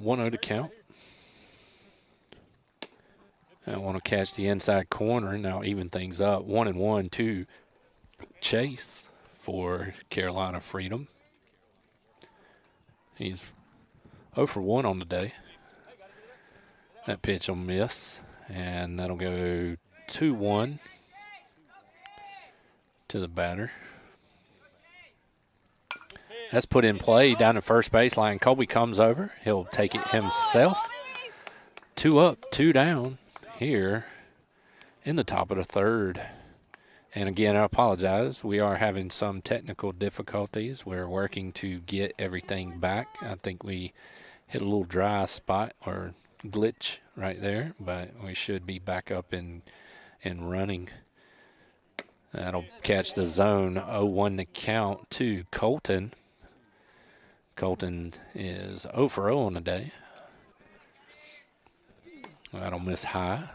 1-0 to count. I want to catch the inside corner and now even things up. 1-1 to Chase for Carolina Freedom. He's 0 for 1 on the day. That pitch will miss, and that'll go 2-1 to the batter. That's put in play down the first baseline. Colby comes over. He'll take it himself. 2 up, 2 down here in the top of the third. And again, I apologize. We are having some technical difficulties. We're working to get everything back. I think we hit a little dry spot or glitch right there, but we should be back up and running. That'll catch the zone. 0-1 to count to Colton. Colton is 0 for 0 on the day. That'll miss high.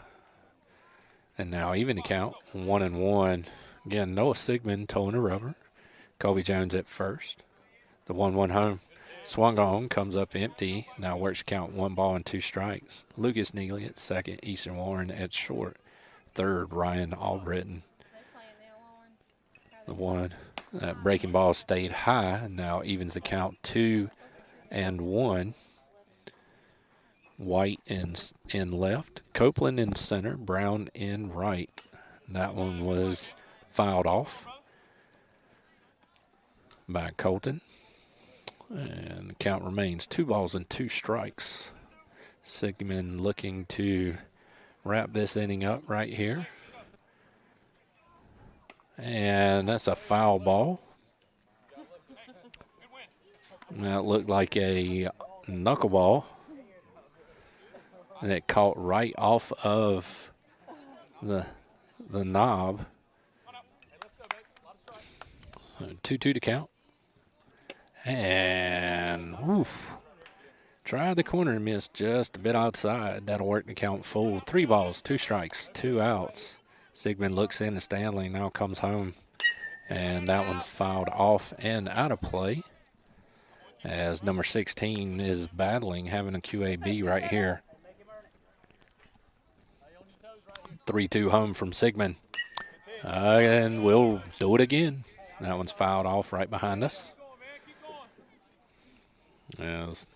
And now even to count. 1-1. Again, Noah Sigmund towing the rubber. Colby Jones at first. The 1-1 home. Swung on, comes up empty. Now works count 1 ball and 2 strikes. Lucas Neely at second. Easton Warren at short. Third, Ryan Albritton. The one. That breaking ball stayed high. Now evens the count 2-1. White in left. Copeland in center. Brown in right. That one was fouled off by Colton. And the count remains 2 balls and 2 strikes. Sigmund looking to wrap this inning up right here. And that's a foul ball. That looked like a knuckleball. And it caught right off of the knob. 2-2 to count. And tried the corner and missed just a bit outside. That'll work the count full. 3 balls, 2 strikes, 2 outs. Sigmund looks in and Stanley now comes home. And that one's fouled off and out of play as number 16 is battling, having a QAB right here. 3-2 home from Sigmund. And we'll do it again. That one's fouled off right behind us. As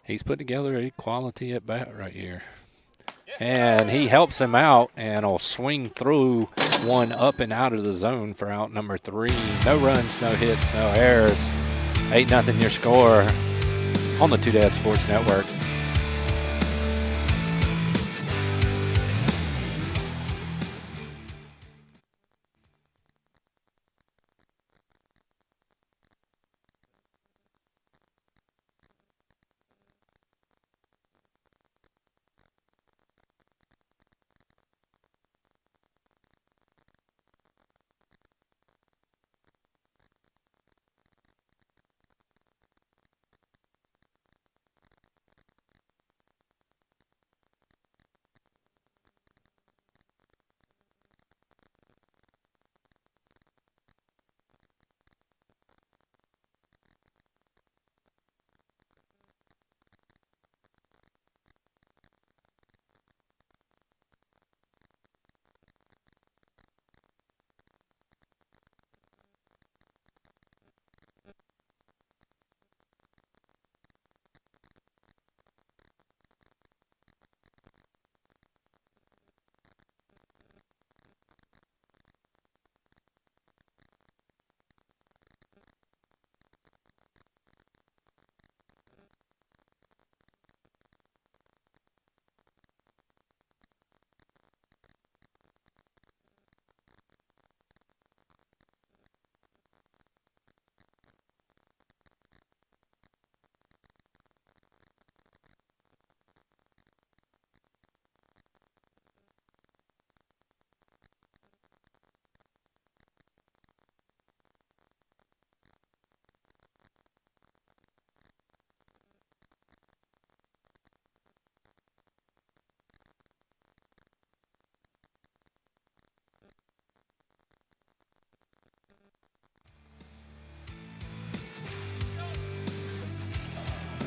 he's put together a quality at bat right here. And he helps him out and will swing through one up and out of the zone for out number 3. No runs, no hits, no errors. 8-0 your score on the Two Dad Sports Network.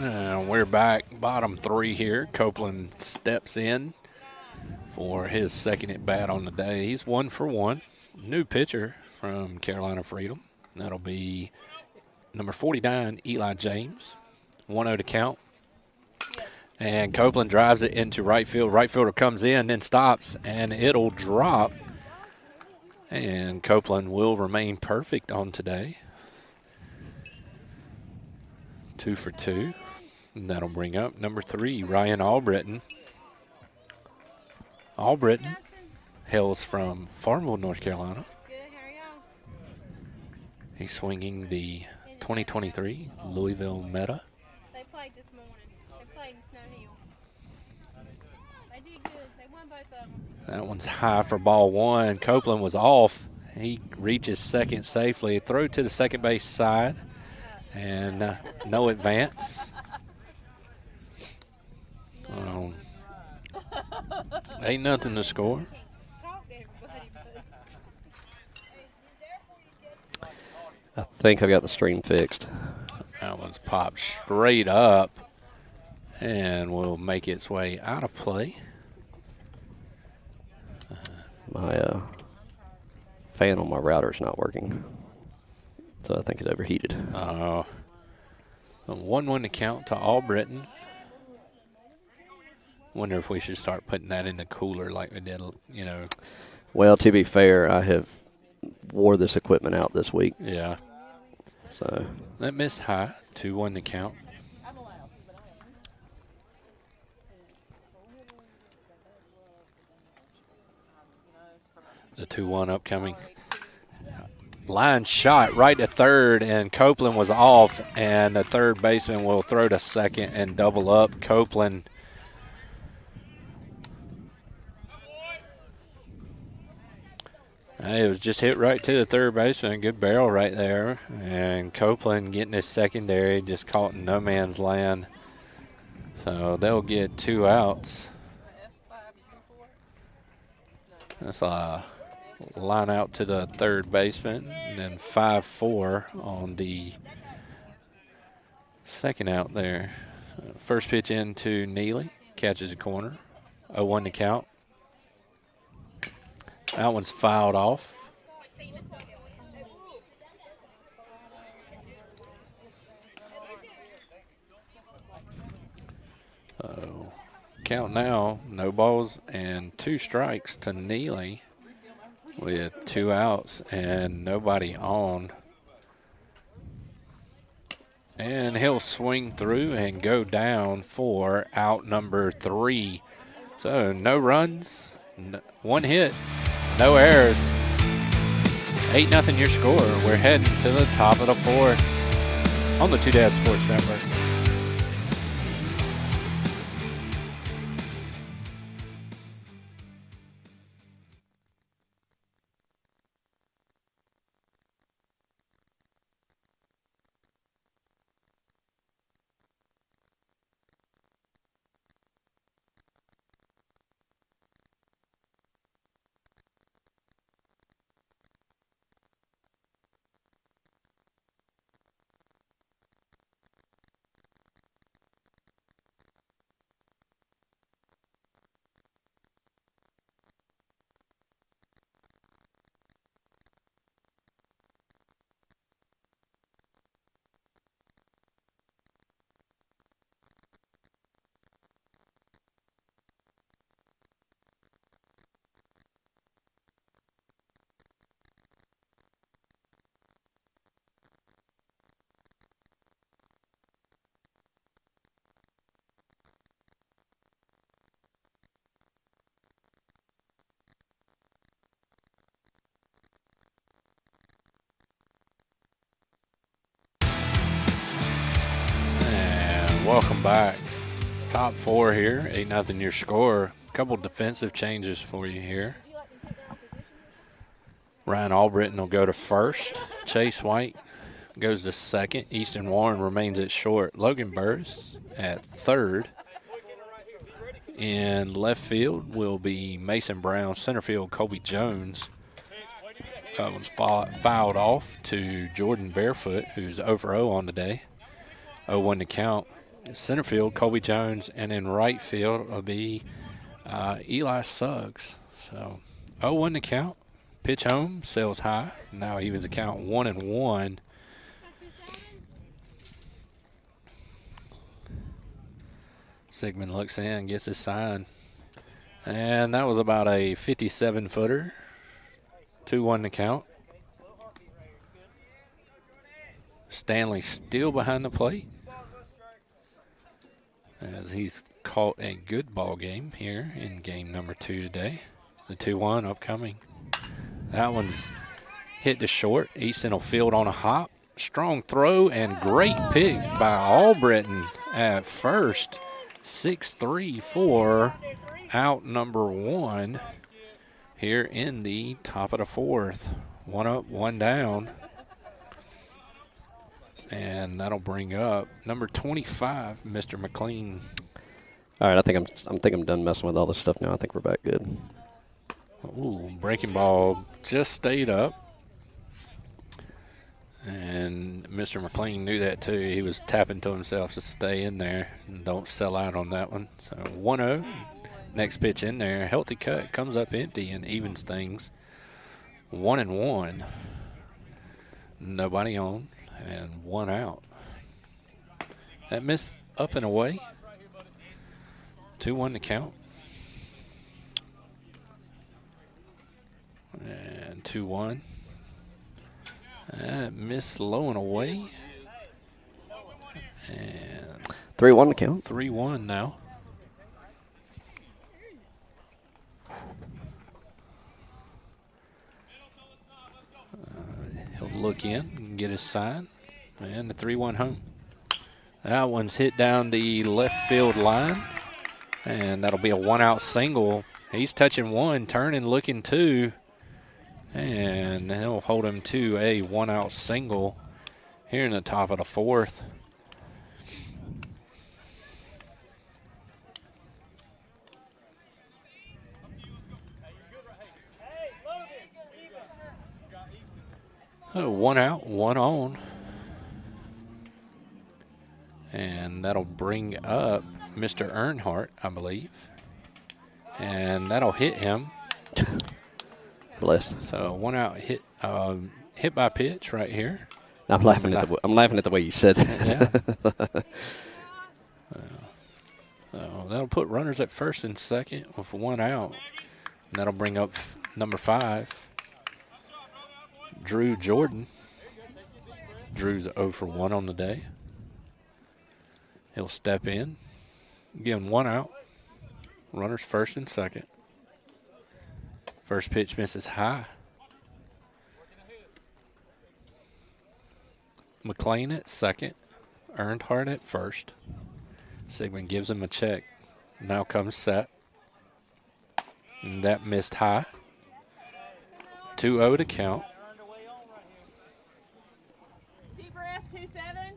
And we're back, bottom three here. Copeland steps in for his second at bat on the day. He's 1 for 1. New pitcher from Carolina Freedom. That'll be number 49, Eli James. 1-0 to count. And Copeland drives it into right field. Right fielder comes in, then stops, and it'll drop. And Copeland will remain perfect on today. 2 for 2. And that'll bring up number 3, Ryan Albritton. Albritton hails from Farmville, North Carolina. He's swinging the 2023 Louisville Meta. They played this morning. They played in Snow Hill. They did good. They won both of them. That one's high for ball 1. Copeland was off. He reaches second safely. Throw to the second base side. And no advance. Ain't nothing to score. I think I got the stream fixed. That one's popped straight up and will make its way out of play. My fan on my router is not working, so I think it overheated. A 1-1 to count to Albritton. Wonder if we should start putting that in the cooler like we did, you know. Well, to be fair, I have wore this equipment out this week. Yeah. So That missed high. 2-1 to count. The 2-1 upcoming. Line shot right to third, and Copeland was off, and the third baseman will throw to second and double up. Copeland it was just hit right to the third baseman. Good barrel right there. And Copeland getting his secondary, just caught in no man's land. So they'll get 2 outs. That's a line out to the third baseman. And then 5-4 on the second out there. First pitch into Neely. Catches a corner. 0-1 to count. That one's fouled off. So count now, no balls and 2 strikes to Neely with 2 outs and nobody on. And he'll swing through and go down for out number 3. So no runs, 1 hit. No errors. 8-0 your score. We're heading to the top of the 4th on the Two Dads Sports Network. Welcome back. Top 4 here. 8-0 your score. A couple defensive changes for you here. Ryan Albritton will go to first. Chase White goes to second. Easton Warren remains at short. Logan Burris at third. In left field will be Mason Brown. Center field, Colby Jones. That one's fouled off to Jordan Barefoot, who's 0 for 0 on the day. 0-1 to count. center field, Colby Jones, and in right field will be Eli Suggs. So 0-1 to count. Pitch home, sails high. Now evens the count 1-1. Sigmund looks in, gets his sign. And that was about a 57-footer. 2-1 to count. Stanley still behind the plate as he's caught a good ball game here in game number 2 today. The 2-1 upcoming. That one's hit to short. Easton will field on a hop. Strong throw and great pick by Albritton at first. 6-3 for out number 1 here in the top of the 4th. 1 up, 1 down. And that'll bring up number 25, Mr. McLean. All right, I think I'm done messing with all this stuff now. I think we're back good. Ooh, breaking ball just stayed up. And Mr. McLean knew that too. He was tapping to himself to stay in there and don't sell out on that one. So 1-0. Next pitch in there. Healthy cut. Comes up empty and evens things. 1-1. Nobody on. And 1 out. That missed up and away. 2-1 to count. And 2-1. That missed low and away. And 3-1 to count. 3-1 now. He'll look in and get his sign. And the 3-1 home. That one's hit down the left field line. And that'll be a 1-out single. He's touching 1, turning, looking 2. And he'll hold him to a 1-out single here in the top of the 4th. Oh, 1 out, 1 on. And that'll bring up Mr. Earnhardt, I believe. And that'll hit him. Bless. So 1 out hit by pitch right here. I'm laughing at the way you said that. Yeah. That'll put runners at first and second with 1 out. And that'll bring up number 5, Drew Jordan. Drew's 0 for 1 on the day. He'll step in. Again, 1 out. Runners first and second. First pitch misses high. McLean at second. Earnhardt at first. Sigmund gives him a check. Now comes set. And that missed high. 2-0 to count. Deep breath, 2-7.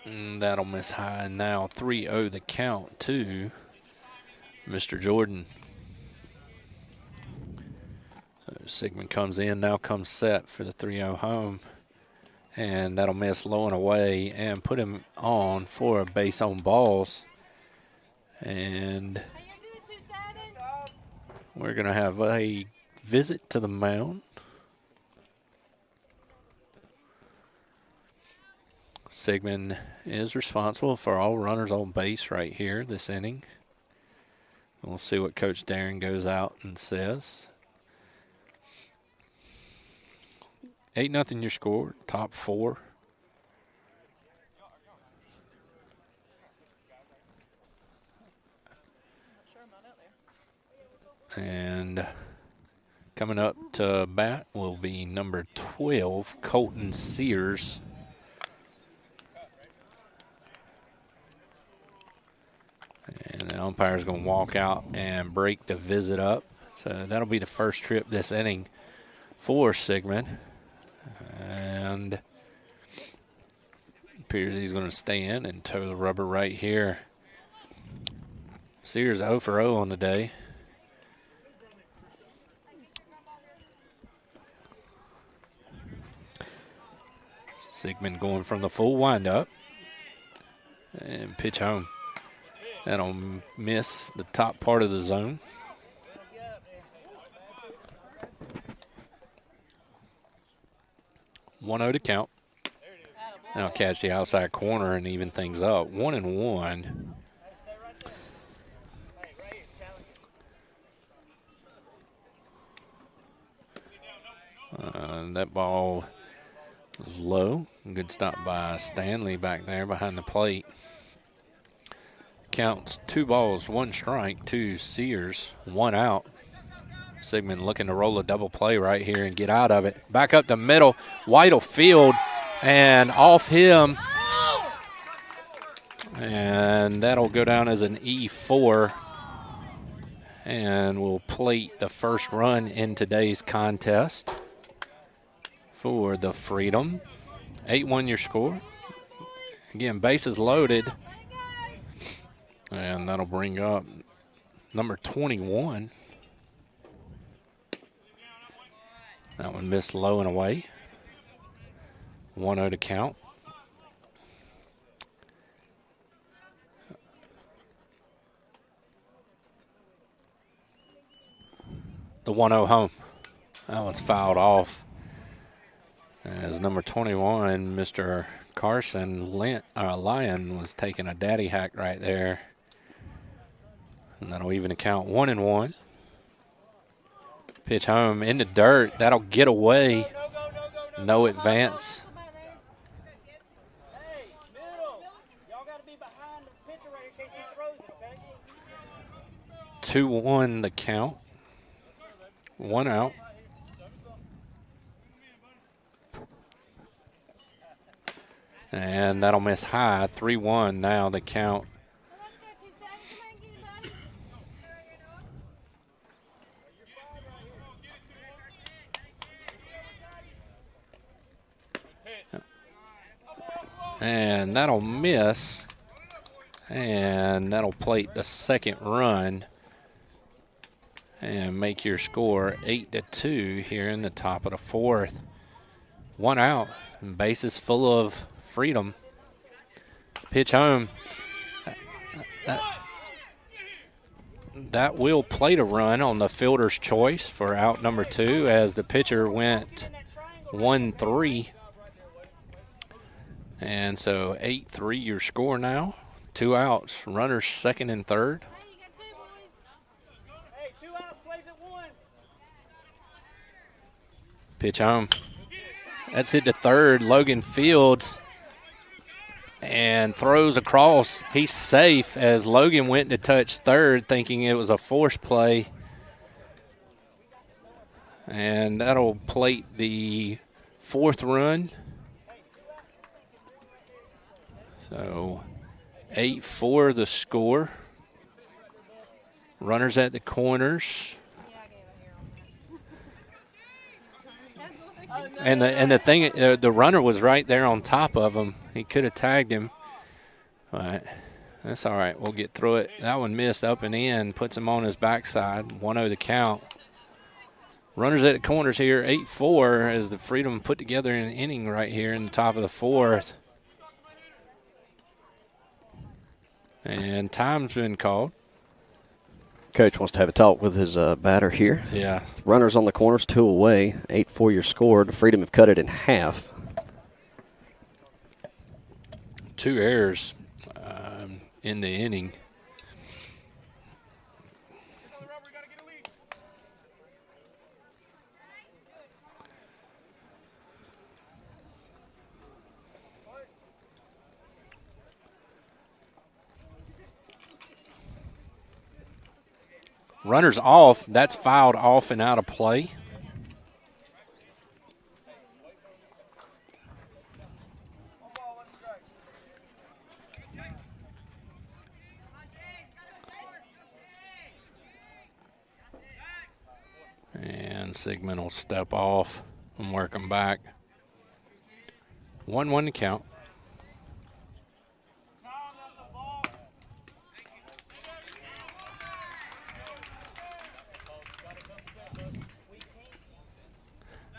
And that'll miss high. Now 3-0 the count to Mr. Jordan. So Sigmund comes in. Now comes set for the 3-0 home. And that'll miss low and away and put him on for a base on balls. And we're going to have a visit to the mound. Sigmund is responsible for all runners on base right here this inning. We'll see what Coach Darren goes out and says. 8-0 your score, top 4. And coming up to bat will be number 12, Colton Sears. And the umpire's going to walk out and break the visit up. So that'll be the first trip this inning for Sigmund. And appears he's going to stay in and toe the rubber right here. Sears 0 for 0 on the day. Sigmund going from the full windup. And pitch home. That'll miss the top part of the zone. One 0 to count. Now catch the outside corner and even things up. 1-1. That ball was low. Good stop by Stanley back there behind the plate. Counts 2 balls, 1 strike to Sears, 1 out. Sigmund looking to roll a double play right here and get out of it. Back up the middle, White'll field, and off him. And that'll go down as an E4. And we'll plate the first run in today's contest for the Freedom. 8-1 your score. Again, bases loaded. And that'll bring up number 21. That one missed low and away. 1-0 to count. The 1-0 home. That one's fouled off. As number 21, Mr. Carson Lyon was taking a daddy hack right there. And that'll even count 1-1. Pitch home in the dirt. That'll get away. No advance. 2-1 the count. 1 out. And that'll miss high. 3-1 now the count. And that'll miss. And that'll plate the second run. And make your score 8-2 here in the top of the 4th. 1 out. And bases full of Freedom. Pitch home. That will plate a run on the fielder's choice for out number 2 as the pitcher went 1-3. And so 8-3 your score now. 2 outs. Runners second and third. Pitch home. That's hit to third. Logan Fields. And throws across. He's safe as Logan went to touch third thinking it was a force play. And that'll plate the 4th run. So 8-4 the score. Runners at the corners. And the thing, the runner was right there on top of him. He could have tagged him. But that's all right. We'll get through it. That one missed up and in. Puts him on his backside. 1-0 the count. Runners at the corners here. 8-4 as the Freedom put together an inning right here in the top of the 4th. And time's been called. Coach wants to have a talk with his batter here. Yeah. Runners on the corners, 2 away. 8-4 your score. The Freedom have cut it in half. 2 errors in the inning. Runners off. That's fouled off and out of play. And Sigmund will step off and work them back. 1-1 to count.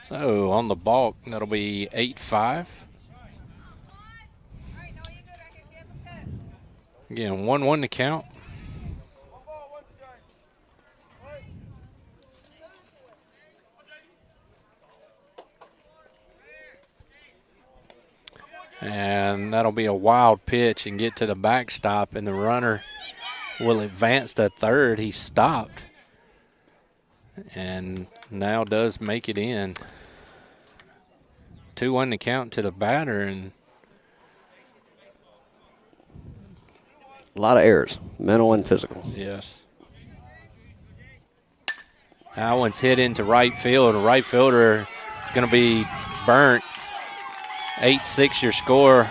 So on the balk, that'll be 8-5. Again, 1-1 to count. And that'll be a wild pitch and get to the backstop, and the runner will advance to third. He stopped and now does make it in. 2-1 to count to the batter, and A lot of errors, mental and physical. yes. That one's hit into right field. A right fielder is going to be burnt. 8-6 your score,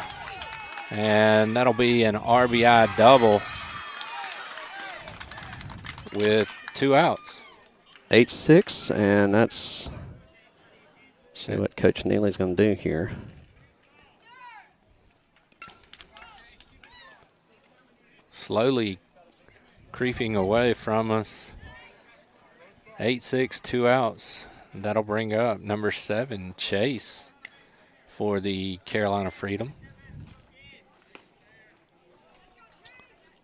and that'll be an RBI double with 2 outs. 8-6, and that's see what Coach Neely's going to do here. Slowly creeping away from us. 8-6, 2 outs. That'll bring up number 7, Chase, for the Carolina Freedom.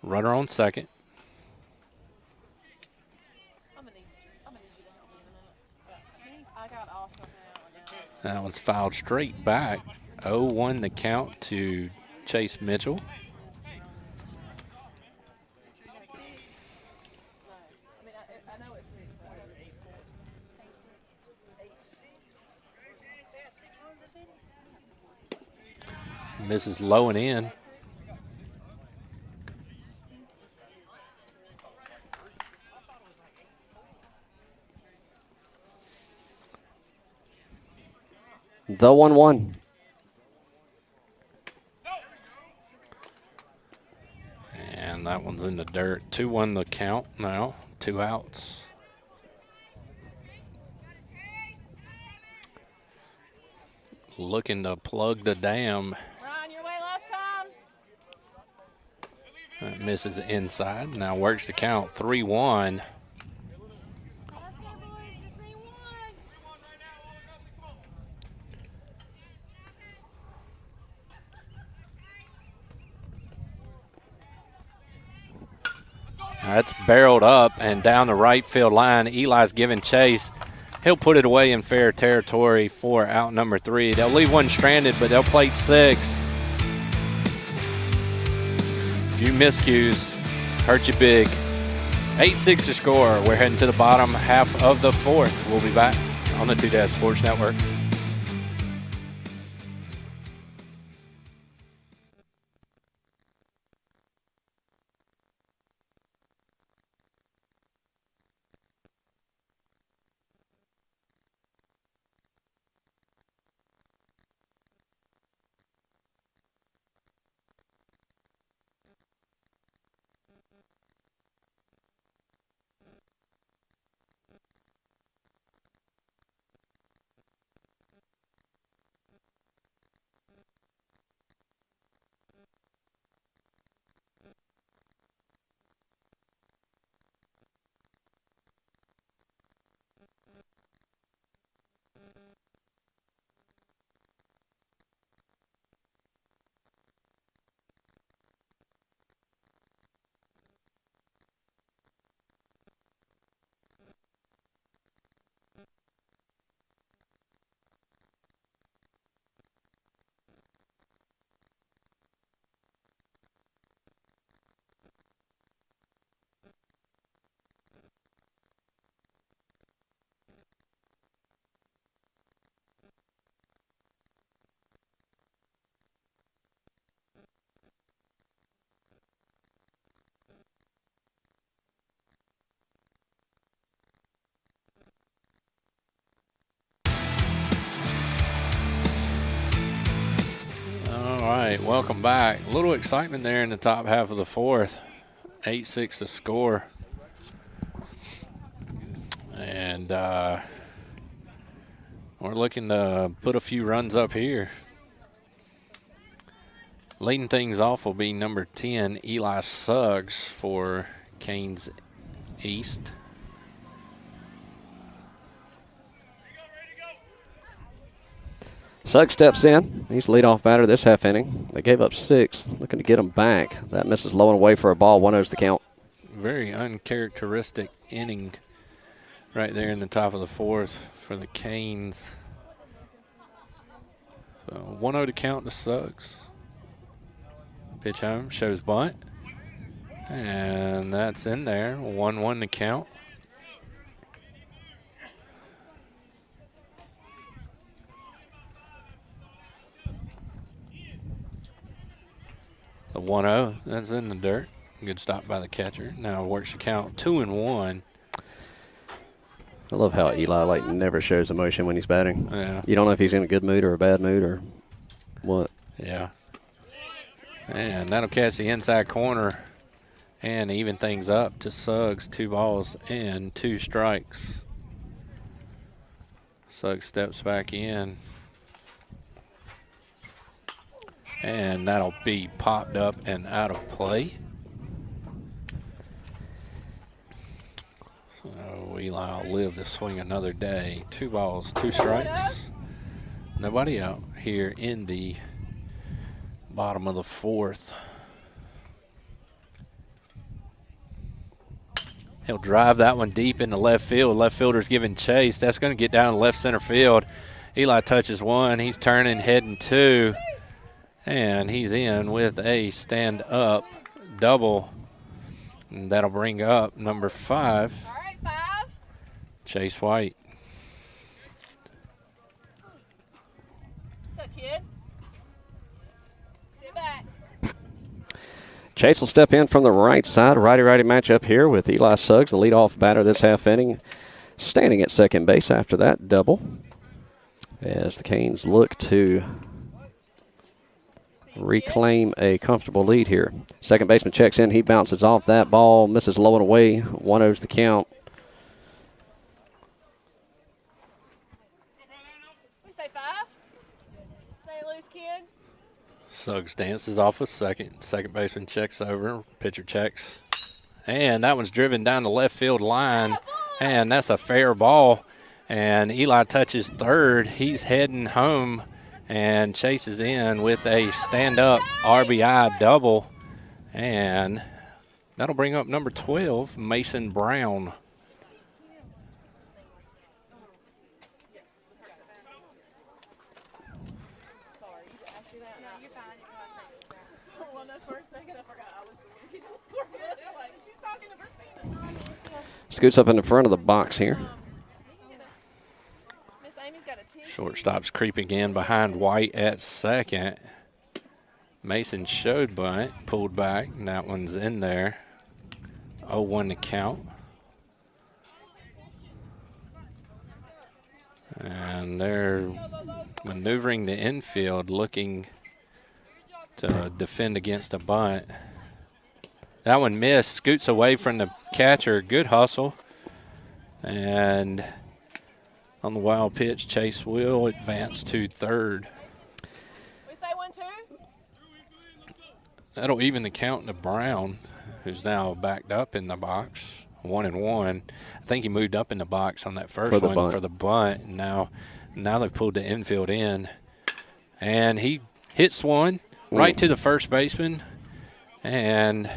Runner on second. That one's fouled straight back. 0-1 the count to Chase Mitchell. Misses low and in. The 1-1. And that one's in the dirt. 2-1 the count now. 2 outs. Looking to plug the dam. Ryan, your way last time. That misses inside. Now works the count. 3-1. Let's go, boys. Just need one. That's barreled up and down the right field line. Eli's giving chase. He'll put it away in fair territory for out number 3. They'll leave one stranded, but they'll plate 6. Few miscues hurt you big. 8-6 to score. We're heading to the bottom half of the 4th. We'll be back on the Two Dads Sports Network. All right, welcome back. A little excitement there in the top half of the 4th. 8-6 to score. And we're looking to put a few runs up here. Leading things off will be number 10, Eli Suggs for Canes East. Suggs steps in. He's the leadoff batter this half inning. They gave up 6, looking to get him back. That misses low and away for a ball. 1-0's the count. Very uncharacteristic inning right there in the top of the 4th for the Canes. So 1-0 to count to Suggs. Pitch home, shows bunt. And that's in there. 1-1 to count. The 1-0, that's in the dirt. Good stop by the catcher. Now works the count 2-1. I love how Eli never shows emotion when he's batting. Yeah. You don't know if he's in a good mood or a bad mood or what. Yeah. And that'll catch the inside corner and even things up to Suggs. 2 balls and 2 strikes. Suggs steps back in. And that'll be popped up and out of play. So Eli will live to swing another day. 2 balls, 2 strikes. Nobody out here in the bottom of the 4th. He'll drive that one deep into left field. Left fielder's giving chase. That's going to get down to left center field. Eli touches 1. He's turning, heading 2. And he's in with a stand-up double. And that'll bring up number 5. All right, 5. Chase White. What's up, kid? Sit back. Chase will step in from the right side. Righty-righty matchup here with Eli Suggs, the leadoff batter this half inning, standing at second base after that double. As the Canes look to reclaim a comfortable lead here. Second baseman checks in. He bounces off that ball, misses low and away. 1-0's the count. We say 5. Stay loose, kid. Suggs dances off a second. Second baseman checks over. Pitcher checks. And that one's driven down the left field line. And that's a fair ball. And Eli touches 3rd. He's heading home and chases in with a stand-up RBI double. And that'll bring up number 12, Mason Brown. Scoots up in the front of the box here. Shortstop's creeping in behind White at second. Mason showed bunt, pulled back, and that one's in there. 0-1 to count. And they're maneuvering the infield, looking to defend against a bunt. That one missed, scoots away from the catcher. Good hustle. And on the wild pitch, Chase will advance to 3rd. We say 1-2. That'll even the count to Brown, who's now backed up in the box. 1-1. I think he moved up in the box on that first one for the bunt. Now they've pulled the infield in. And he hits one right to the first baseman. And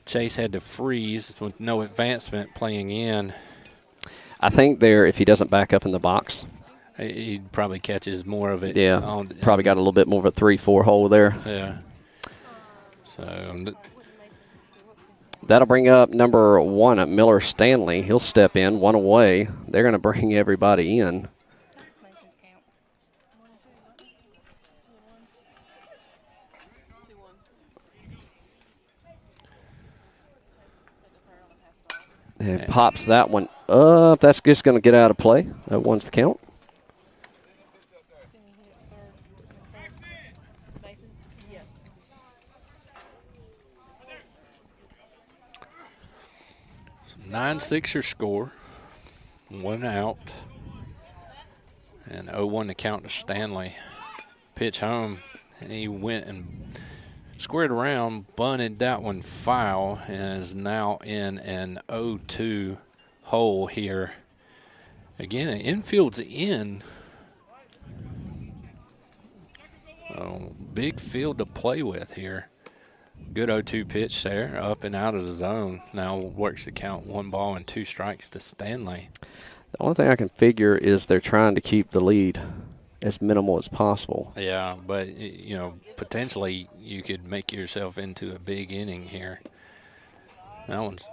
Chase had to freeze with no advancement playing in. I think if he doesn't back up in the box, he probably catches more of it. Yeah, probably got a little bit more of a 3-4 hole there. Yeah. So that'll bring up number 1, Miller Stanley. He'll step in, 1 away. They're going to bring everybody in. And pops that one up. That's just going to get out of play. That 1's the count. So 9-6 your score. 1 out. And 0-1 to count to Stanley. Pitch home. And he went and squared around, bunted that one foul, and is now in an 0-2 hole here. Again, the infield's in. So big field to play with here. Good 0-2 pitch there, up and out of the zone. Now works the count, 1 ball and 2 strikes to Stanley. The only thing I can figure is they're trying to keep the lead as minimal as possible. Yeah, but, potentially you could make yourself into a big inning here. That one's.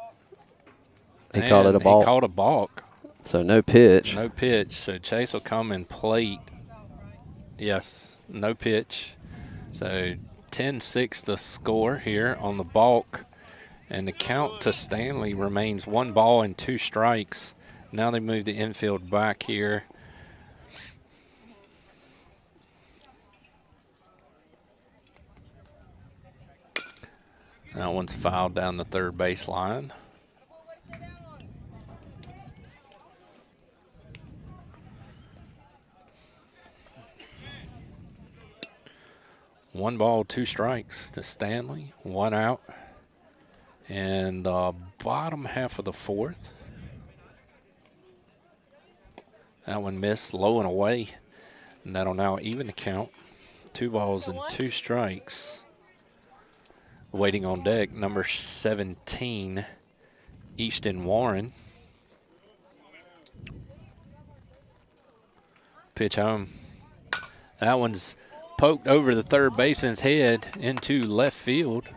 He called it a balk. He called a balk. So no pitch. No pitch. So Chase will come and plate. Yes, no pitch. So 10-6 the score here on the balk. And the count to Stanley remains 1 ball and 2 strikes. Now they move the infield back here. That one's fouled down the third baseline. One ball, 2 strikes to Stanley, 1 out. And the bottom half of the 4th. That one missed, low and away. And that'll now even the count. 2 balls and 2 strikes. Waiting on deck, number 17, Easton Warren. Pitch home. That one's poked over the third baseman's head into left field.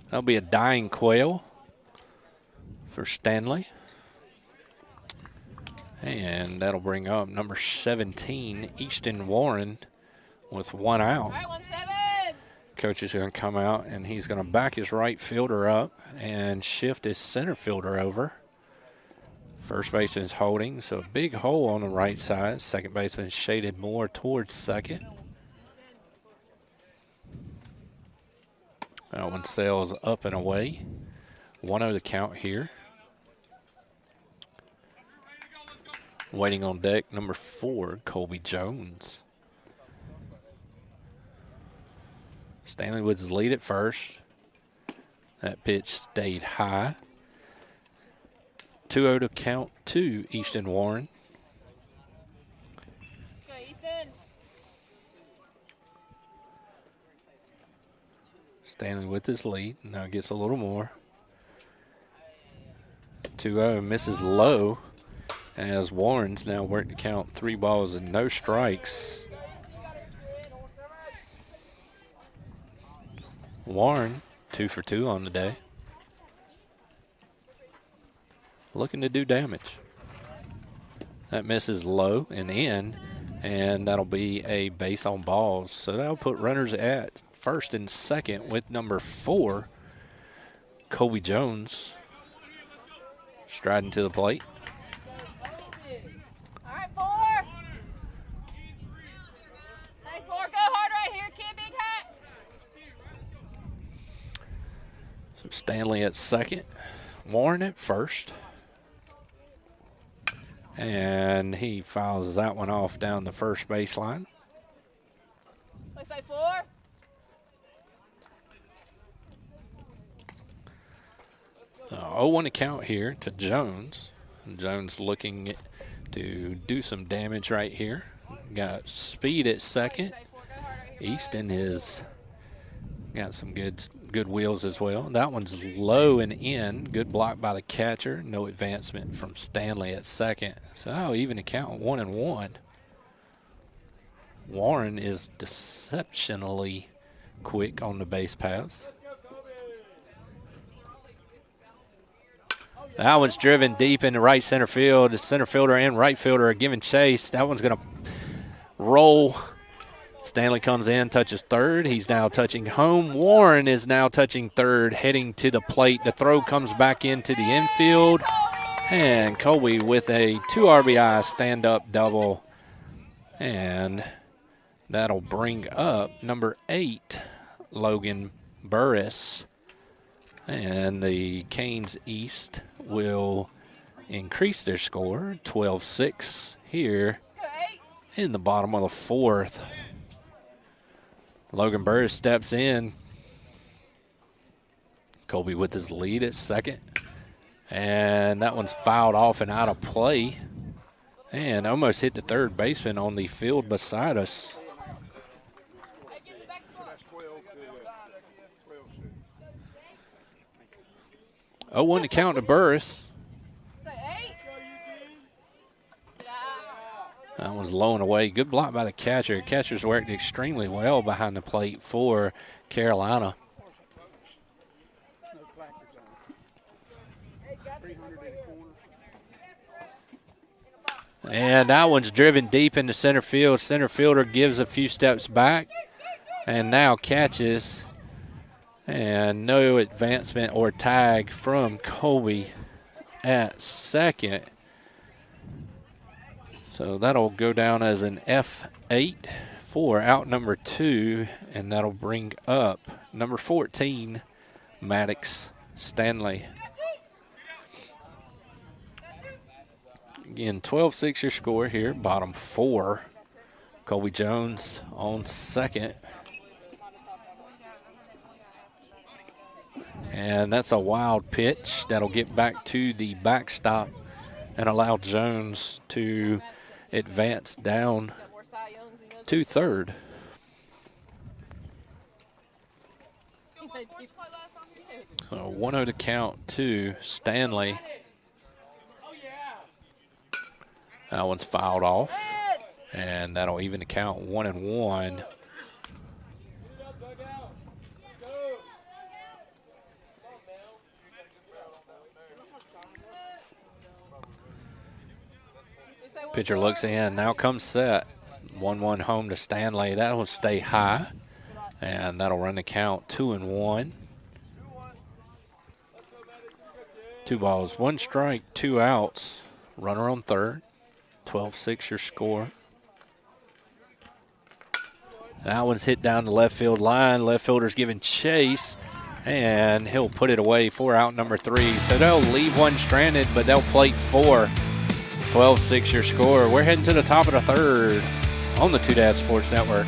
That'll be a dying quail for Stanley. And that'll bring up number 17, Easton Warren, with 1 out. Coach is going to come out, and he's going to back his right fielder up and shift his center fielder over. First baseman's holding, so a big hole on the right side. Second baseman shaded more towards second. That one sails up and away. 1-0 the count here. Waiting on deck, number 4, Colby Jones. Stanley with his lead at first. That pitch stayed high. 2-0 to count to Easton Warren. Go, Easton. Stanley with his lead. Now gets a little more. 2-0 misses low as Warren's now worked to count 3 balls and no strikes. Warren, 2 for 2 on the day. Looking to do damage. That misses low and in, and that'll be a base on balls. So that'll put runners at first and second with number 4, Colby Jones, striding to the plate. All right, 4. Hey, 4, go hard right here, kid, big hat. So Stanley at second, Warren at first. And he fouls that one off down the first baseline. Let's say 4. 0-1 count here to Jones. Jones looking to do some damage right here. Got speed at second. Easton has got some good wheels as well. That one's low and in. Good block by the catcher. No advancement from Stanley at second. So even the count 1-1. Warren is deceptionally quick on the base paths. That one's driven deep into right center field. The center fielder and right fielder are giving chase. That one's going to roll. Stanley comes in, touches third. He's now touching home. Warren is now touching third, heading to the plate. The throw comes back into the infield. And Colby with a 2 RBI stand-up double. And that'll bring up number 8, Logan Burris. And the Canes East will increase their score, 12-6 here in the bottom of the 4th. Logan Burris steps in. Colby with his lead at second. And that one's fouled off and out of play. And almost hit the third baseman on the field beside us. 0-1 to count to Burris. That one's low and away. Good block by the catcher. Catcher's worked extremely well behind the plate for Carolina. And that one's driven deep into center field. Center fielder gives a few steps back and now catches. And no advancement or tag from Colby at second. So that'll go down as an F8 for out number 2, and that'll bring up number 14, Maddox Stanley. Again, 12-6 your score here, bottom 4. Colby Jones on second. And that's a wild pitch that'll get back to the backstop and allow Jones to advance down to third. So 1-0 to count to Stanley. That one's fouled off, and that'll even to count 1-1. Pitcher looks in, now comes set. 1-1 home to Stanley. That will stay high, and that'll run the count 2-1. 2 balls, 1 strike, 2 outs. Runner on third. 12-6 your score. That one's hit down the left field line. Left fielder's giving chase, and he'll put it away for out number 3. So they'll leave one stranded, but they'll plate 4. 12-6 your score. We're heading to the top of the third on the Two Dad Sports Network.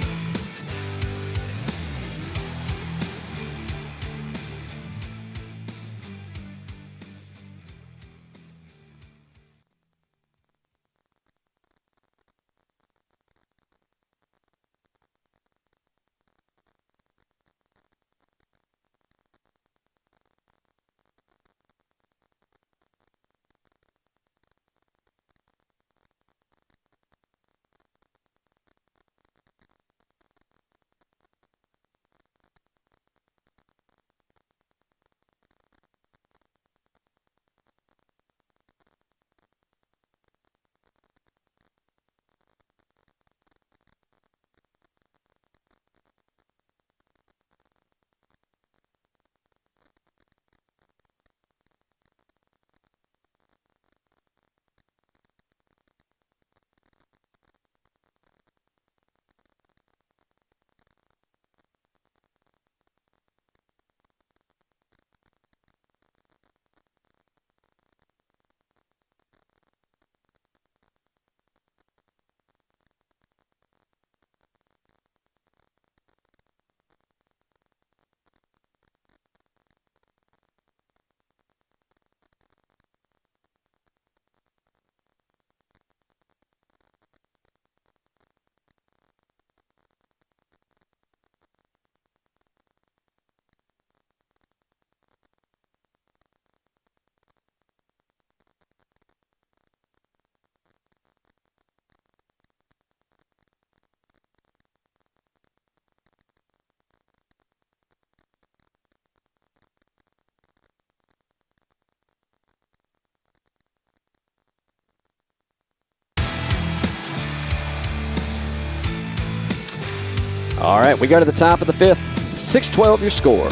All right, we go to the top of the 5th. 6-12 your score.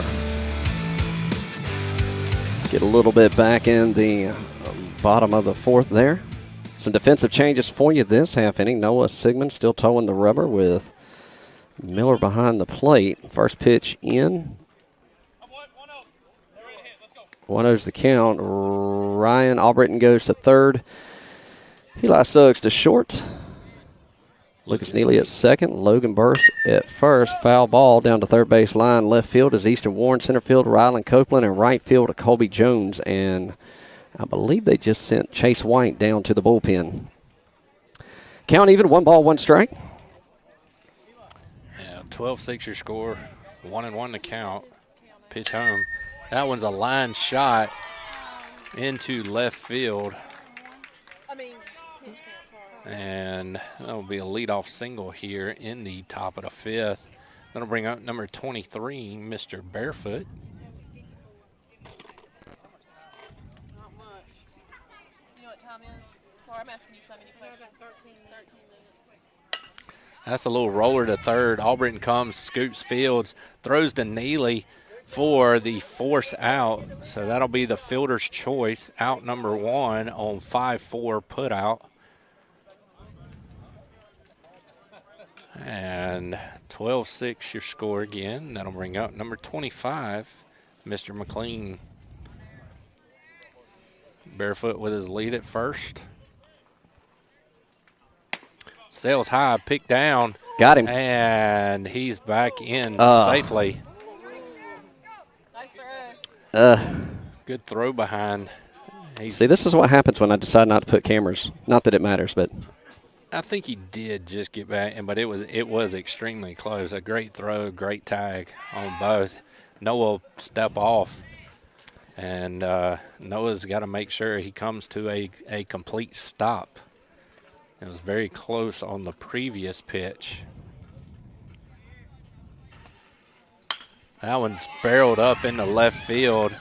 Get a little bit back in the bottom of the 4th there. Some defensive changes for you this half inning. Noah Sigmund still towing the rubber with Miller behind the plate. First pitch in. 1-0's the count. Ryan Albritton goes to third. Eli Suggs to short. Lucas Neely at second. Logan Burst at first. Foul ball down to third base line. Left field is Easton Warren. Center field, Rylan Copeland. And right field to Colby Jones. And I believe they just sent Chase White down to the bullpen. Count even. 1 ball, 1 strike. Yeah, 12-6 your score. 1-1 to count. Pitch home. That one's a line shot. into left field. I mean, pitch count, sorry. And that'll be a leadoff single here in the top of the fifth. That'll bring up number 23, Mr. Barefoot. Not much. You know what time is? Sorry, I'm asking you so many questions. 13 minutes. That's a little roller to third. Albritton comes, scoops Fields, throws to Neely for the force out. So that'll be the fielder's choice. Out number 1 on 5-4 put out. And 12-6 your score again. That'll bring up number 25, Mr. McLean. Barefoot with his lead at first. Sails high, picked down. Got him. And he's back in safely. Nice throw. Good throw behind. See, this is what happens when I decide not to put cameras. Not that it matters, but I think he did just get back, but it was extremely close. A great throw, great tag on both. Noah step off, and Noah's got to make sure he comes to a complete stop. It was very close on the previous pitch. That one's barreled up into left field,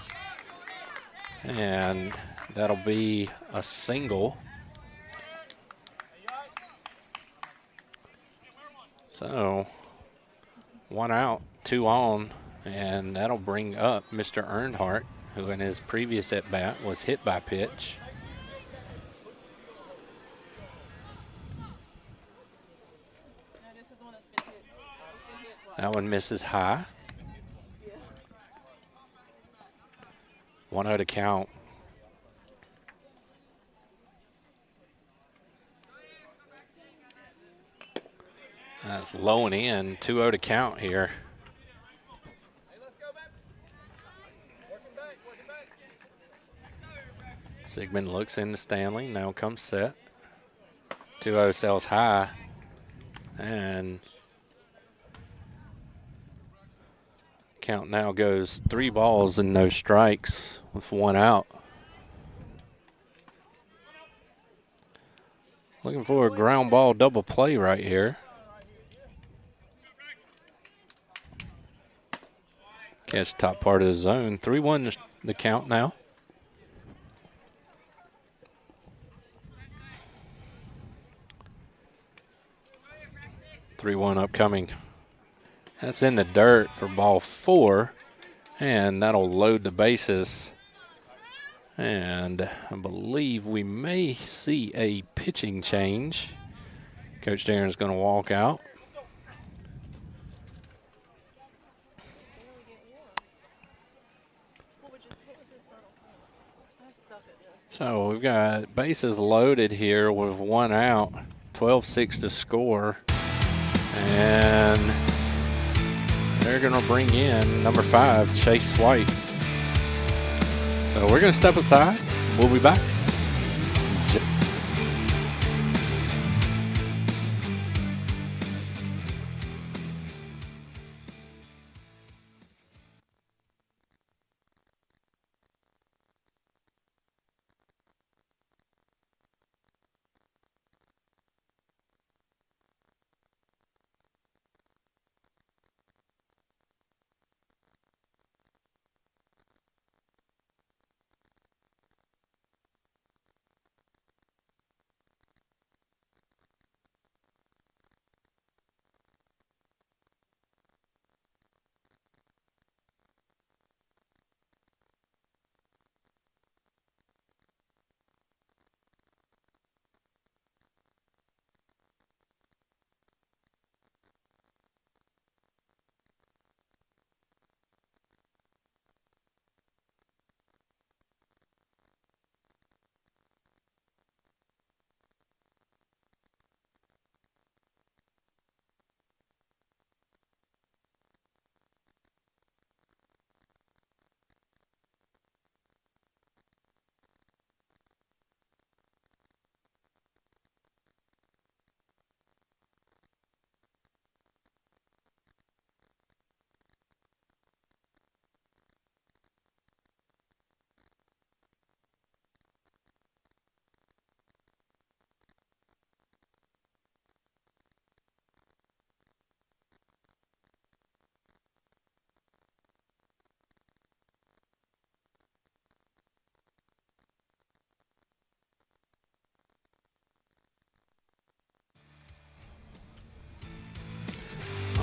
and that'll be a single. So 1 out, 2 on, and that'll bring up Mr. Earnhardt, who in his previous at-bat was hit by pitch. That one misses high. 1-0 to count. That's low and in. 2-0 to count here. Sigmund looks into Stanley. Now comes set. 2-0 sails high. And count now goes 3 balls and no strikes with 1 out. Looking for a ground ball double play right here. Catch top part of the zone. 3-1 the count now. Three-one upcoming. That's in the dirt for ball 4, and that'll load the bases. And I believe we may see a pitching change. Coach Darren's going to walk out. So we've got bases loaded here with 1 out, 12-6 to score. And they're going to bring in number 5, Chase White. So we're going to step aside. We'll be back.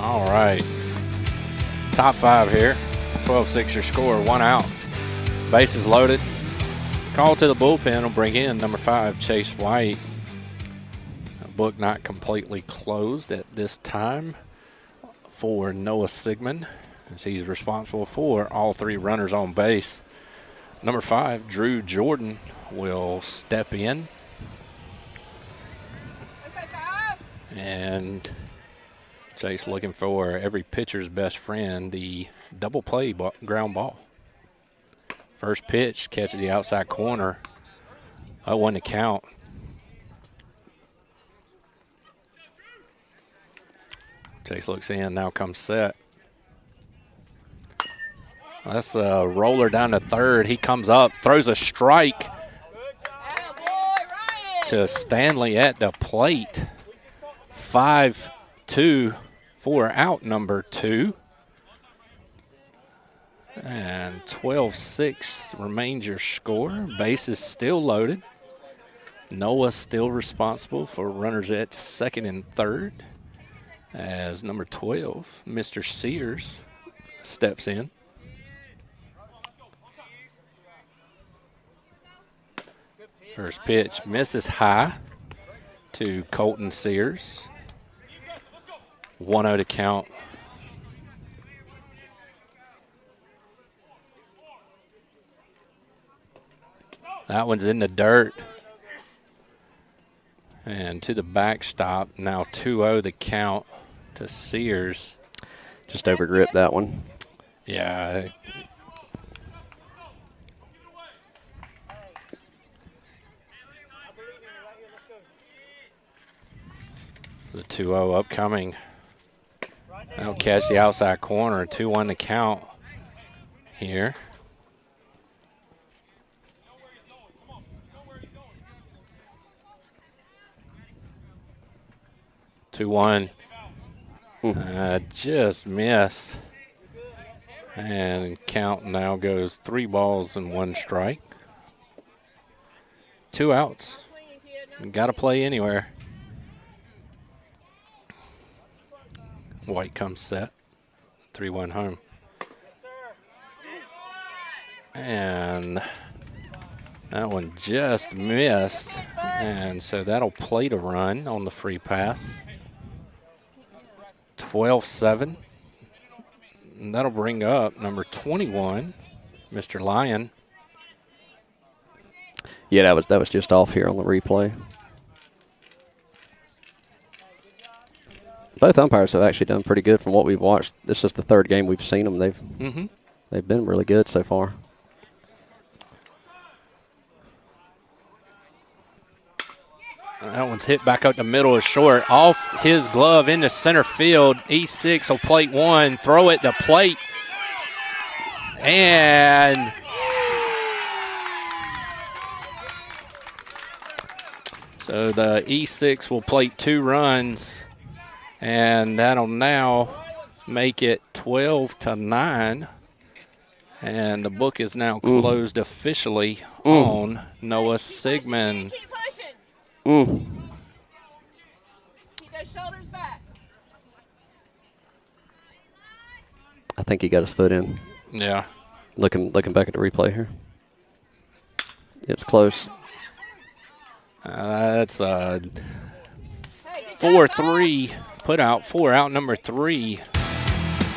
All right. Top 5 here. 12-6 your score, 1 out. Bases loaded. Call to the bullpen will bring in number 5, Chase White. Book not completely closed at this time for Noah Sigmund, as he's responsible for all 3 runners on base. Number 5, Drew Jordan, will step in. And Chase looking for every pitcher's best friend, the double play ground ball. First pitch catches the outside corner. 0-1 to count. Chase looks in, now comes set. That's a roller down to third. He comes up, throws a strike to Stanley at the plate. 5-2 for out number 2. And 12-6 remains your score. Bases still loaded. Noah still responsible for runners at second and third, as number 12, Mr. Sears, steps in. First pitch misses high to Colton Sears. 1-0 to count. That one's in the dirt. And to the backstop, now 2-0 the count to Sears. Just overgripped that one. Yeah. The 2-0 upcoming. That'll catch the outside corner. 2-1 to count here. Just missed. And count now goes 3 balls and 1 strike. 2 outs. Got to play anywhere. White comes set. 3-1 home. And that one just missed. And so that'll plate a run on the free pass. 12-7. And that'll bring up number 21, Mr. Lyon. Yeah, that was just off here on the replay. Both umpires have actually done pretty good from what we've watched. This is the 3rd game we've seen them. They've been really good so far. That one's hit back up the middle of short. Off his glove into center field. E6 will plate 1. Throw it to plate. And so the E6 will plate 2 runs. And that'll now make it 12-9. And the book is now closed officially on Noah Sigmund. Keep those shoulders back. I think he got his foot in. Yeah. Looking back at the replay here. It's close. That's a 4-3 put out. 4 out number 3.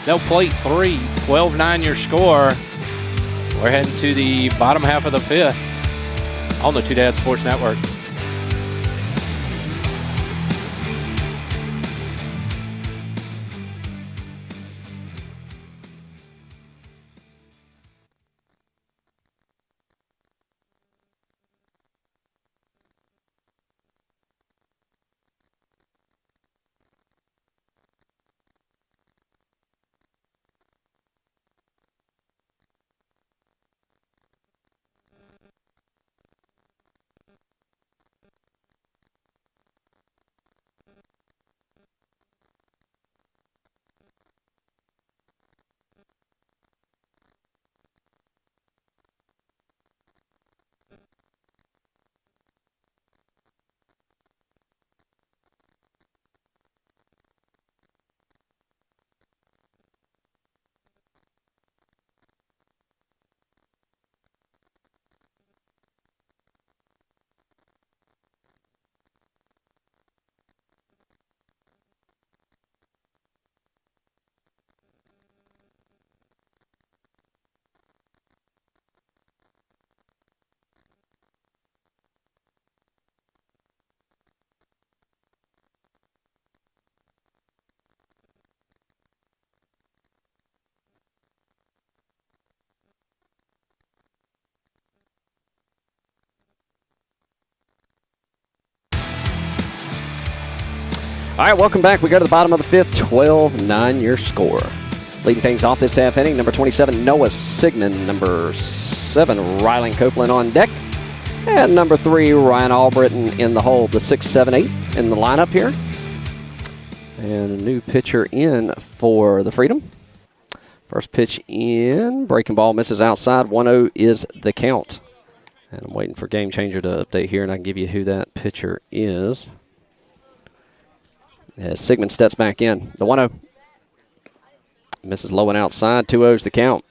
They'll plate 3. 12-9 your score. We're heading to the bottom half of the 5th on the Two Dad Sports Network. All right, welcome back. We go to the bottom of the fifth, 12-9 your score. Leading things off this half inning, number 27, Noah Sigmund. Number 7, Rylan Copeland on deck. And number 3, Ryan Albritton in the hole. The 6, 7, 8 in the lineup here. And a new pitcher in for the Freedom. First pitch in, breaking ball misses outside. 1-0 is the count. And I'm waiting for Game Changer to update here, and I can give you who that pitcher is. As Sigmund steps back in. The 1-0. Misses low and outside. 2-0's the count.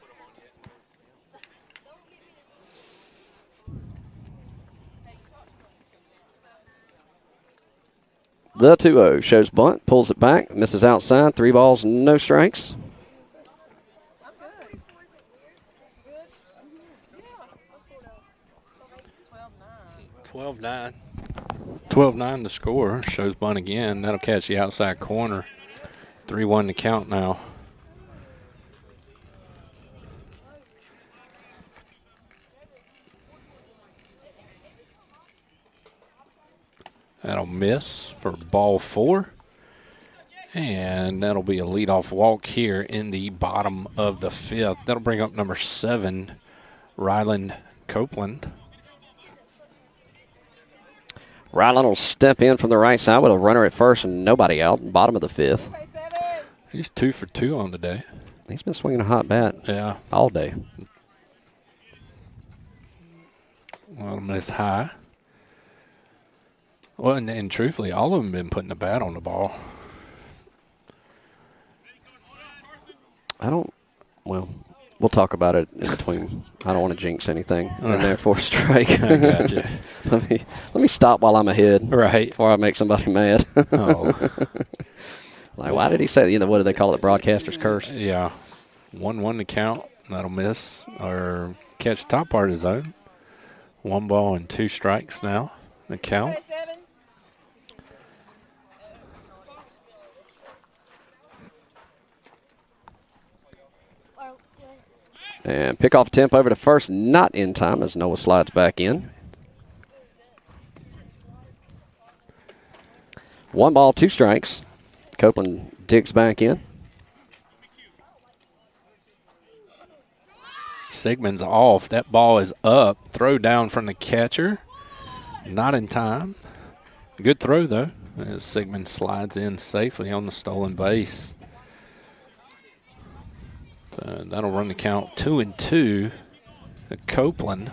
The 2-0 shows bunt, pulls it back, misses outside. 3 balls, no strikes. I'm good. Good? Yeah. Let's go 12-9. 12-9 the score. Shows bunt again. That'll catch the outside corner. 3-1 the count now. That'll miss for ball 4. And that'll be a leadoff walk here in the bottom of the 5th. That'll bring up number 7, Ryland Copeland. Ryland will step in from the right side with a runner at first and nobody out. Bottom of the 5th. He's 2 for 2 on the day. He's been swinging a hot bat all day. Well, miss high. Well, and truthfully, all of them been putting the bat on the ball. Well, we'll talk about it in between. I don't want to jinx anything in there for a strike. I got you. let me stop while I'm ahead. Right. Before I make somebody mad. Oh. Like, why did he say, what do they call it, the broadcaster's curse? Yeah. 1-1 to count. That'll miss or catch the top part of the zone. 1 ball and 2 strikes now. The count. And pickoff attempt over to first, not in time as Noah slides back in. 1 ball, 2 strikes. Copeland digs back in. Sigmund's off. That ball is up. Throw down from the catcher. Not in time. Good throw, though, as Sigmund slides in safely on the stolen base. So that'll run the count 2-2 to Copeland,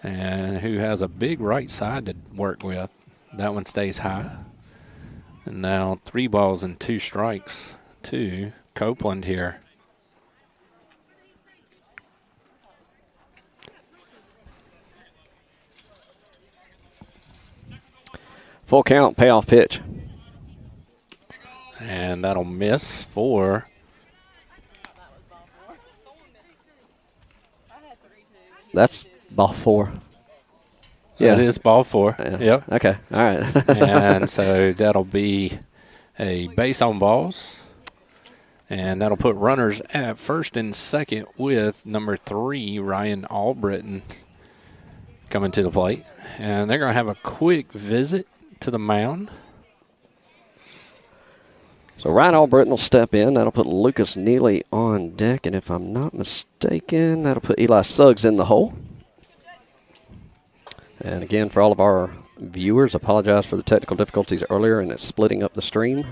and who has a big right side to work with. That one stays high. And now 3 balls and 2 strikes to Copeland here. Full count, payoff pitch. And that'll miss for That's ball 4. Yeah, it is ball 4. Yeah. Yep. Okay. All right. And so that'll be a base on balls. And that'll put runners at first and second with number 3, Ryan Albritton, coming to the plate. And they're going to have a quick visit to the mound. So Ryan Albritton will step in. That'll put Lucas Neely on deck. And if I'm not mistaken, that'll put Eli Suggs in the hole. And again, for all of our viewers, apologize for the technical difficulties earlier and it's splitting up the stream.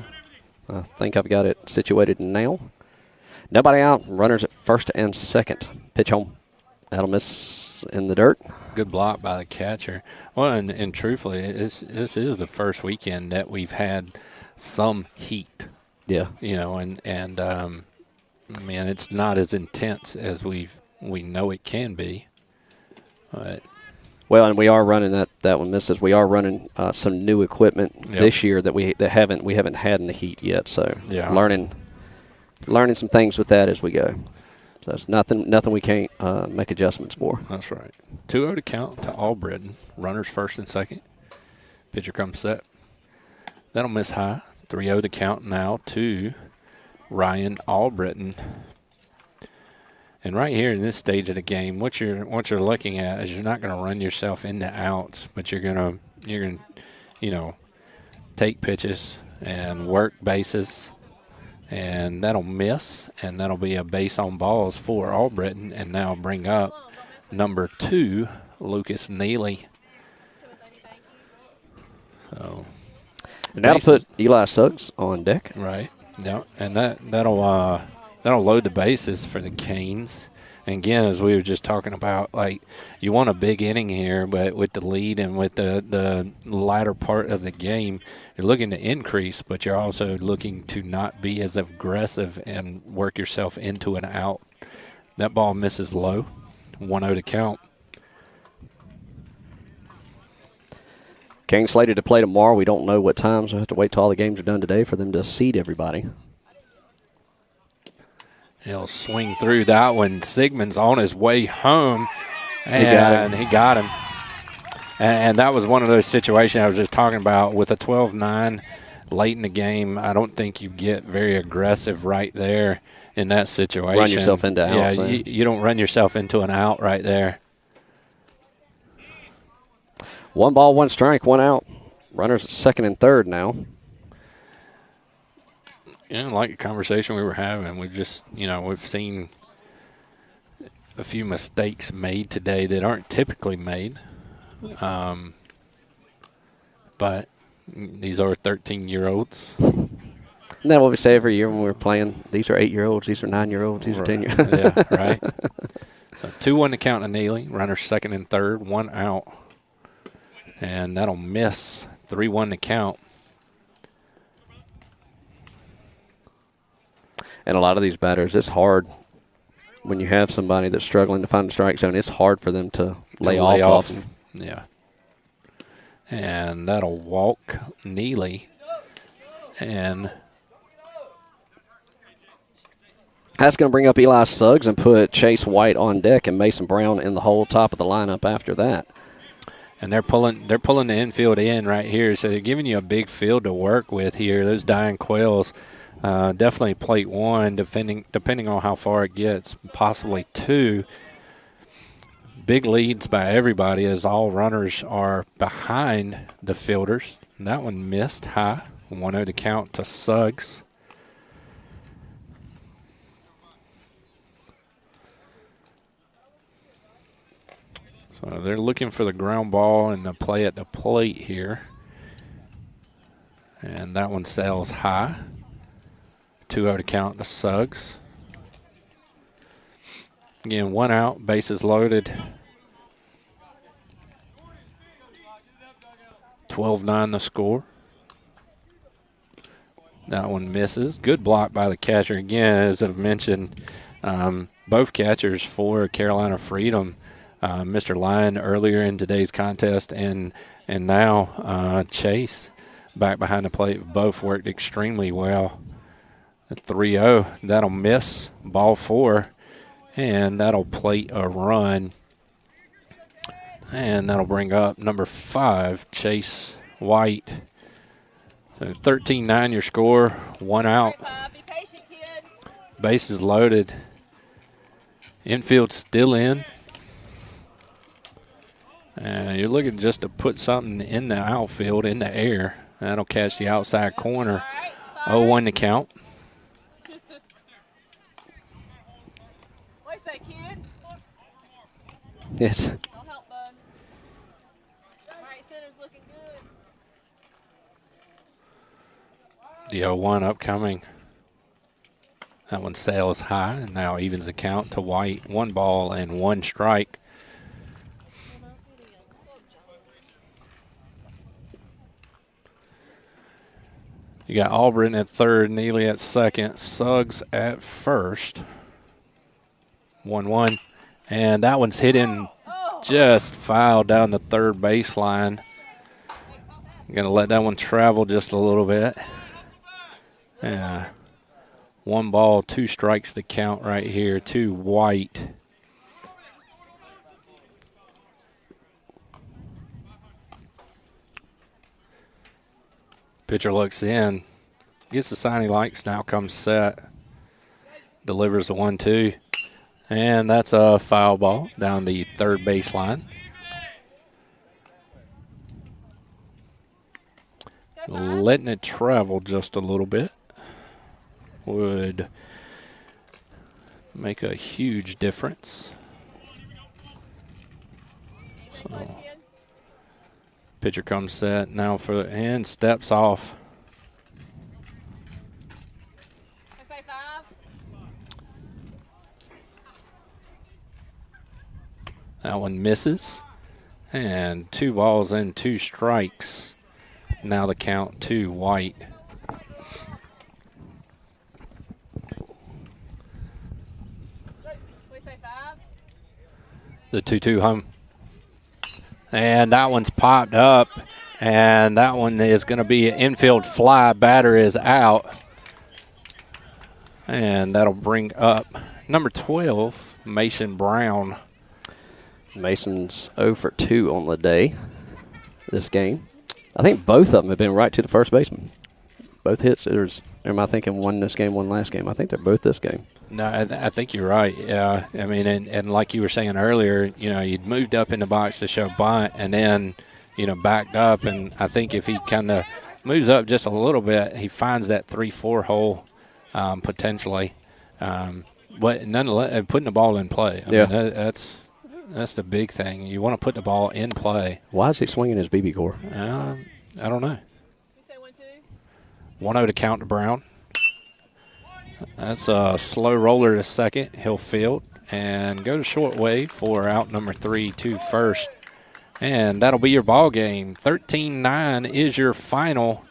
I think I've got it situated now. Nobody out. Runners at first and second. Pitch home. That'll miss in the dirt. Good block by the catcher. Well, and truthfully, this is the first weekend that we've had some heat. Yeah. I mean, it's not as intense as we know it can be. But well, and we are running that one misses. We are running some new equipment this year that we haven't had in the heat yet. So learning some things with that as we go. So there's nothing we can't make adjustments for. That's right. 2-0 to count to Albritton. Runners first and second. Pitcher comes set. That'll miss high. 3-0 to count now to Ryan Albritton. And right here in this stage of the game, what you're looking at is you're not going to run yourself into outs, but you're gonna take pitches and work bases. And that'll miss, and that'll be a base on balls for Albritton, and now bring up number 2, Lucas Neely. So, and that'll put Eli Suggs on deck. Right. Yeah, and that'll load the bases for the Canes. And again, as we were just talking about, like, you want a big inning here, but with the lead and with the latter part of the game, you're looking to increase, but you're also looking to not be as aggressive and work yourself into an out. That ball misses low, 1-0 to count. Canes slated to play tomorrow. We don't know what times. We'll have to wait till all the games are done today for them to seed everybody. He'll swing through that one. Sigmund's on his way home, and he got him. And that was one of those situations I was just talking about with a 12-9 late in the game. I don't think you get very aggressive right there in that situation. Run yourself into outs. Yeah, you don't run yourself into an out right there. 1 ball, 1 strike, 1 out. Runners at second and third now. Yeah, like the conversation we were having, we've seen a few mistakes made today that aren't typically made. But these are 13-year-olds. Isn't that what we say every year when we're playing? These are 8-year-olds, these are 9-year-olds, these are 10-year-olds. Yeah, right. So 2-1 to count to Neely. Runners second and third, 1 out. And that'll miss. 3-1 to count. And a lot of these batters, it's hard when you have somebody that's struggling to find the strike zone. It's hard for them to lay off. Yeah. And that'll walk Neely. And that's going to bring up Eli Suggs and put Chase White on deck and Mason Brown in the whole top of the lineup after that. And they're pulling the infield in right here, so they're giving you a big field to work with here. Those dying quails, definitely plate 1, depending on how far it gets, possibly 2. Big leads by everybody as all runners are behind the fielders. And that one missed high. 1-0 to count to Suggs. So they're looking for the ground ball and the play at the plate here. And that one sails high. 2-0 to count to Suggs. Again, 1 out, bases loaded. 12-9 the score. That one misses. Good block by the catcher. Again, as I've mentioned, both catchers for Carolina Freedom, Mr. Lyon earlier in today's contest, and now Chase back behind the plate. Both worked extremely well. 3-0, that'll miss. Ball 4, and that'll plate a run. And that'll bring up number 5, Chase White. So 13-9 your score, 1 out. Be patient, kid. Bases loaded. Infield still in. And you're looking just to put something in the outfield, in the air. That'll catch the outside corner. 0-1 to count. What's that, kid? Yes. I'll help, bud. Right center's looking good. The 0-1 upcoming. That one sails high and now evens the count to White. 1 ball and 1 strike. You got Albritton at third, Neely at second, Suggs at first. 1-1. And that one's hit in just foul down the third baseline. Going to let that one travel just a little bit. Yeah. 1 ball, 2 strikes to count right here to White. Pitcher looks in, gets the sign he likes, now comes set, delivers the 1-2, and that's a foul ball down the third baseline. Go, letting it travel just a little bit would make a huge difference. So, pitcher comes set now and steps off. I say 5. That one misses. And 2 balls and 2 strikes. Now the count to White. We say 5. The 2-2 home. And that one's popped up. And that one is going to be an infield fly. Batter is out. And that'll bring up number 12, Mason Brown. Mason's 0 for 2 on the day this game. I think both of them have been right to the first baseman. Both hits. Am I thinking one this game, one last game? I think they're both this game. No, I think you're right. Yeah, I mean, and like you were saying earlier, you'd moved up in the box to show bunt and then, backed up. And I think if he kind of moves up just a little bit, he finds that 3-4 hole potentially. But nonetheless, putting the ball in play. I mean, that's the big thing. You want to put the ball in play. Why is he swinging his BB core? I don't know. You say 1-2. 1-0 to count to Brown. That's a slow roller to second. He'll field and go to short wave for out number 3 to first. And that'll be your ball game. 13-9 is your final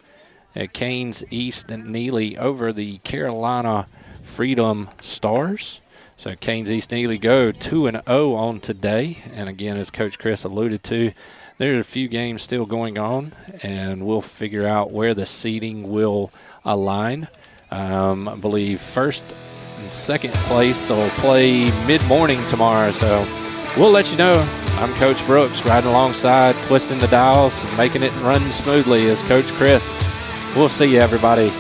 at Canes East-Neely over the Carolina Freedom Stars. So Canes East-Neely go 2-0 on today. And again, as Coach Chris alluded to, there's a few games still going on, and we'll figure out where the seeding will align. I believe first and second place will play mid-morning tomorrow. So we'll let you know. I'm Coach Brooks, riding alongside, twisting the dials, making it run smoothly as Coach Chris. We'll see you, everybody.